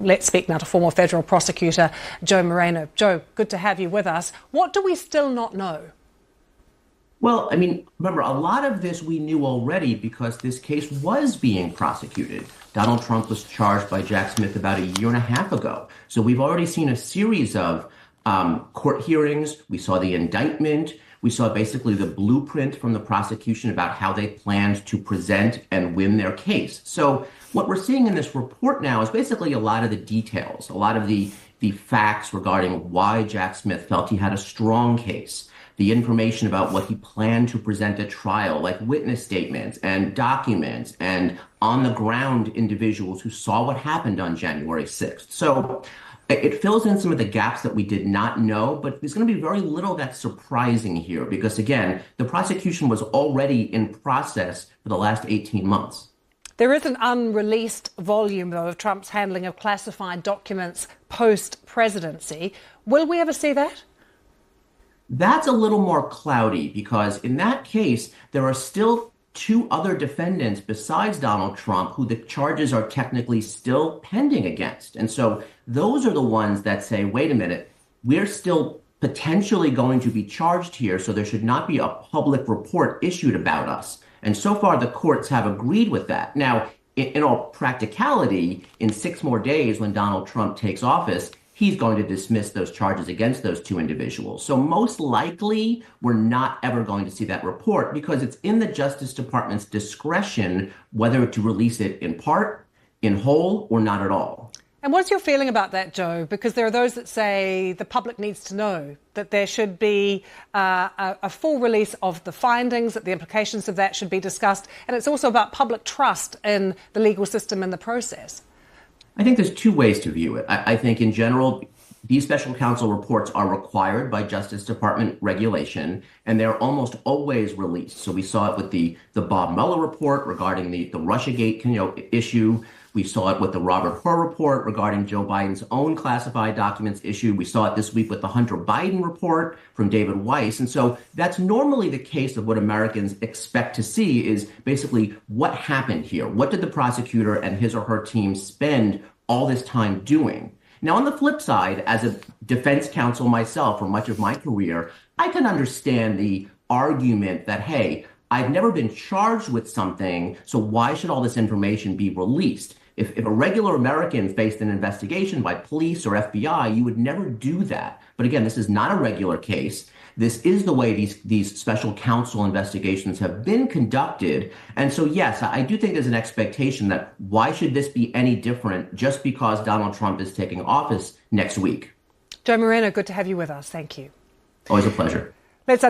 Let's speak now to former federal prosecutor Joe Moreno. Joe, good to have you with us. What do we still not know? Well, remember, a lot of this we knew already because this case was being prosecuted. Donald Trump was charged by Jack Smith about a year and a half ago. So we've already seen a series of court hearings. We saw the indictment. We saw basically the blueprint from the prosecution about how they planned to present and win their case. So what we're seeing in this report now is basically a lot of the details, a lot of the facts regarding why Jack Smith felt he had a strong case, the information about what he planned to present at trial, like witness statements and documents and on-the-ground individuals who saw what happened on January 6th. So it fills in some of the gaps that we did not know, but there's going to be very little that's surprising here because, again, the prosecution was already in process for the last 18 months. There is an unreleased volume, though, of Trump's handling of classified documents post-presidency. Will we ever see that? That's a little more cloudy because in that case, there are still two other defendants besides Donald Trump who the charges are technically still pending against. And so those are the ones that say, wait a minute, we're still potentially going to be charged here, so there should not be a public report issued about us. And so far, the courts have agreed with that. Now, in all practicality, in 6 more days when Donald Trump takes office, he's going to dismiss those charges against those two individuals. So most likely, we're not ever going to see that report because it's in the Justice Department's discretion whether to release it in part, in whole, or not at all. And what's your feeling about that, Joe? Because there are those that say the public needs to know that there should be a full release of the findings, that the implications of that should be discussed. And it's also about public trust in the legal system and the process. I think there's 2 ways to view it. I think in general, these special counsel reports are required by Justice Department regulation, and they're almost always released. So we saw it with the Bob Mueller report regarding the Russiagate issue. We saw it with the Robert Hur report regarding Joe Biden's own classified documents issue. We saw it this week with the Hunter Biden report from David Weiss. And so that's normally the case of what Americans expect to see is basically what happened here. What did the prosecutor and his or her team spend all this time doing? Now, on the flip side, as a defense counsel myself for much of my career, I can understand the argument that, hey, I've never been charged with something, so why should all this information be released? If a regular American faced an investigation by police or FBI, you would never do that. But again, this is not a regular case. This is the way these special counsel investigations have been conducted. And so, yes, I do think there's an expectation that why should this be any different just because Donald Trump is taking office next week? Joe Moreno, good to have you with us. Thank you. Always a pleasure. Let's